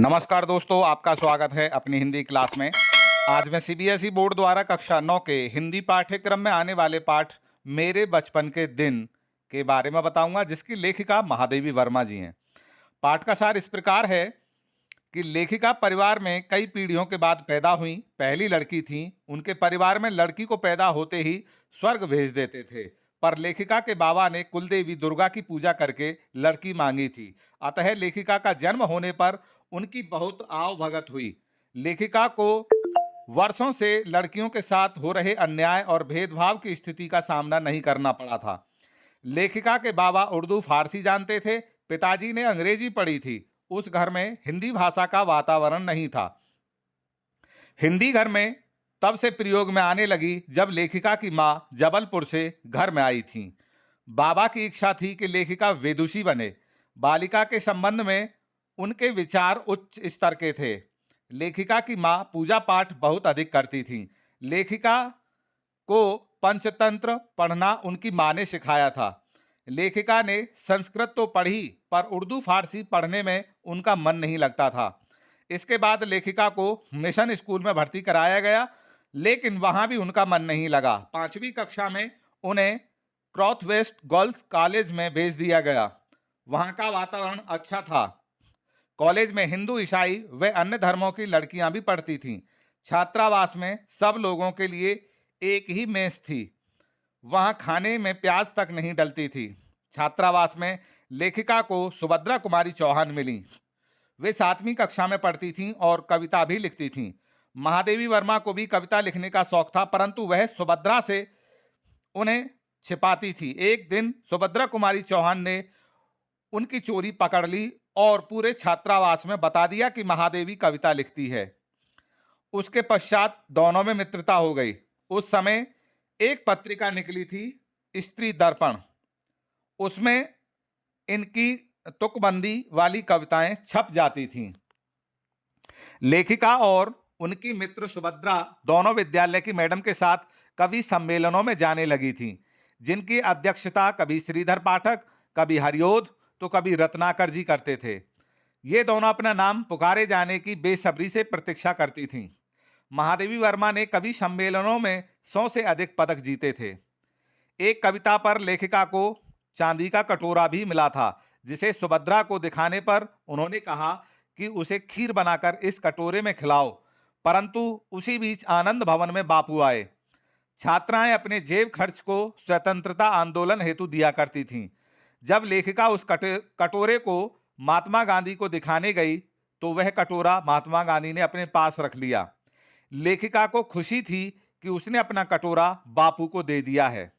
नमस्कार दोस्तों, आपका स्वागत है अपनी हिंदी क्लास में। आज मैं सीबीएसई बोर्ड द्वारा कक्षा 9 के हिंदी पाठ्यक्रम में आने वाले पाठ मेरे बचपन के दिन के बारे में बताऊंगा, जिसकी लेखिका महादेवी वर्मा जी हैं। पाठ का सार इस प्रकार है कि लेखिका परिवार में कई पीढ़ियों के बाद पैदा हुई, पहली लड़की थी। उनके परिवार में लड़की को पैदा होते ही स्वर्ग भेज देते थे, पर लेखिका के बाबा ने कुलदेवी दुर्गा की पूजा करके लड़की मांगी थी। अतः लेखिका का जन्म होने पर उनकी बहुत आवभगत हुई। लेखिका को वर्षों से लड़कियों के साथ हो रहे अन्याय और भेदभाव की स्थिति का सामना नहीं करना पड़ा था। लेखिका के बाबा उर्दू फारसी जानते थे, पिताजी ने अंग्रेजी पढ़ी थी। उस घर में हिंदी भाषा का वातावरण नहीं था। हिंदी घर में तब से प्रयोग में आने लगी जब लेखिका की मां जबलपुर से घर में आई थी। बाबा की इच्छा थी कि लेखिका विदुषी बने। बालिका के संबंध में उनके विचार उच्च स्तर के थे। लेखिका की मां पूजा पाठ बहुत अधिक करती थी। लेखिका को पंचतंत्र पढ़ना उनकी मां ने सिखाया था। लेखिका ने संस्कृत तो पढ़ी, पर उर्दू फारसी पढ़ने में उनका मन नहीं लगता था। इसके बाद लेखिका को मिशन स्कूल में भर्ती कराया गया, लेकिन वहां भी उनका मन नहीं लगा। 5वीं कक्षा में उन्हें क्रॉथ वेस्ट गर्ल्स कॉलेज में भेज दिया गया। वहां का वातावरण अच्छा था। कॉलेज में हिंदू, ईसाई व अन्य धर्मों की लड़कियां भी पढ़ती थीं। छात्रावास में सब लोगों के लिए एक ही मेस थी। वहां खाने में प्याज तक नहीं डलती थी। छात्रावास में लेखिका को सुभद्रा कुमारी चौहान मिली। वे 7वीं कक्षा में पढ़ती थीं और कविता भी लिखती थीं। महादेवी वर्मा को भी कविता लिखने का शौक था, परंतु वह सुभद्रा से उन्हें छिपाती थी। एक दिन सुभद्रा कुमारी चौहान ने उनकी चोरी पकड़ ली और पूरे छात्रावास में बता दिया कि महादेवी कविता लिखती है। उसके पश्चात दोनों में मित्रता हो गई। उस समय एक पत्रिका निकली थी, स्त्री दर्पण। उसमें इनकी तुकबंदी वाली कविताएं छप जाती थीं। लेखिका और उनकी मित्र सुभद्रा दोनों विद्यालय की मैडम के साथ कवि सम्मेलनों में जाने लगी थीं, जिनकी अध्यक्षता कभी श्रीधर पाठक, कभी हरिओध, तो कभी रत्नाकर जी करते थे। ये दोनों अपना नाम पुकारे जाने की बेसब्री से प्रतीक्षा करती थीं। महादेवी वर्मा ने कवि सम्मेलनों में 100 से अधिक पदक जीते थे। एक कविता पर लेखिका को चांदी का कटोरा भी मिला था, जिसे सुभद्रा को दिखाने पर उन्होंने कहा कि उसे खीर बनाकर इस कटोरे में खिलाओ। परंतु उसी बीच आनंद भवन में बापू आए। छात्राएं अपने जेब खर्च को स्वतंत्रता आंदोलन हेतु दिया करती थीं। जब लेखिका उस कटोरे को महात्मा गांधी को दिखाने गई, तो वह कटोरा महात्मा गांधी ने अपने पास रख लिया। लेखिका को खुशी थी कि उसने अपना कटोरा बापू को दे दिया है।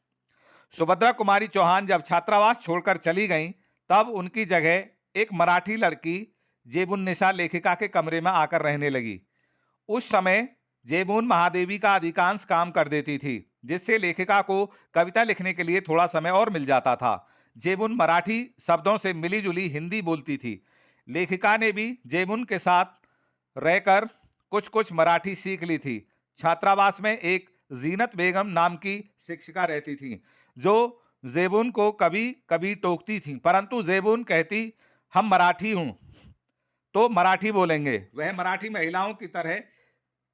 सुभद्रा कुमारी चौहान जब छात्रावास छोड़कर चली गईं, तब उनकी जगह एक मराठी लड़की जेबुन्निसा लेखिका के कमरे में आकर रहने लगी। उस समय जेबून महादेवी का अधिकांश काम कर देती थी, जिससे लेखिका को कविता लिखने के लिए थोड़ा समय और मिल जाता था। जेबून मराठी शब्दों से मिली-जुली हिंदी बोलती थी। लेखिका ने भी जेबून के साथ रहकर कुछ-कुछ मराठी सीख ली थी। छात्रावास में एक जीनत बेगम नाम की शिक्षिका रहती थी, जो जेबून को कभी-कभी टोकती थी, परंतु जेबून कहती, हम मराठी हूं तो मराठी बोलेंगे। वह मराठी महिलाओं की तरह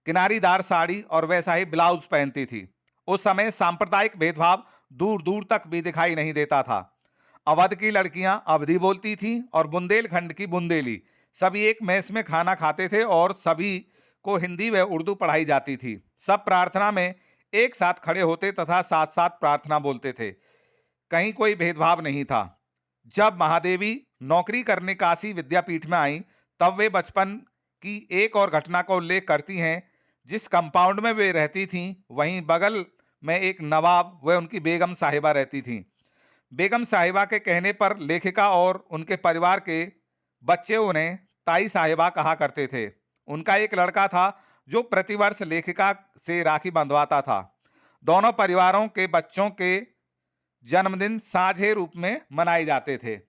किनारीदार साड़ी और वैसा ही ब्लाउज पहनती थी। उस समय सांप्रदायिक भेदभाव दूर दूर तक भी दिखाई नहीं देता था। अवध की लड़कियां अवधी बोलती थीं और बुंदेलखंड की बुंदेली। सभी एक मेस में खाना खाते थे और सभी को हिंदी व उर्दू पढ़ाई जाती थी। सब प्रार्थना में एक साथ खड़े होते तथा साथ साथ प्रार्थना बोलते थे। कहीं कोई भेदभाव नहीं था। जब महादेवी नौकरी करने काशी विद्यापीठ में आई, तब वे बचपन की एक और घटना का उल्लेख करती हैं। जिस कंपाउंड में वे रहती थीं, वहीं बगल में एक नवाब व उनकी बेगम साहिबा रहती थीं। बेगम साहिबा के कहने पर लेखिका और उनके परिवार के बच्चे उन्हें ताई साहिबा कहा करते थे। उनका एक लड़का था जो प्रतिवर्ष लेखिका से राखी बंधवाता था। दोनों परिवारों के बच्चों के जन्मदिन साझे रूप में मनाए जाते थे।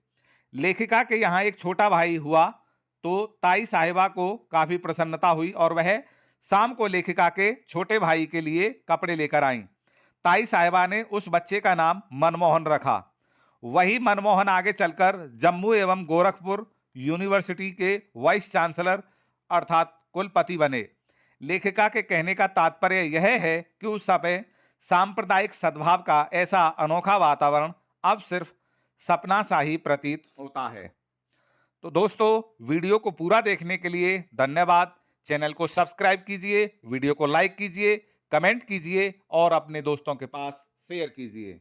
लेखिका के यहाँ एक छोटा भाई हुआ, तो ताई साहिबा को काफी प्रसन्नता हुई और वह शाम को लेखिका के छोटे भाई के लिए कपड़े लेकर आईं। ताई साहिबा ने उस बच्चे का नाम मनमोहन रखा। वही मनमोहन आगे चलकर जम्मू एवं गोरखपुर यूनिवर्सिटी के वाइस चांसलर अर्थात कुलपति बने। लेखिका के कहने का तात्पर्य यह है कि उस समय सांप्रदायिक सद्भाव का ऐसा अनोखा वातावरण अब सिर्फ सपना सा ही प्रतीत होता है। तो दोस्तों, वीडियो को पूरा देखने के लिए धन्यवाद। चैनल को सब्सक्राइब कीजिए, वीडियो को लाइक कीजिए, कमेंट कीजिए और अपने दोस्तों के पास शेयर कीजिए।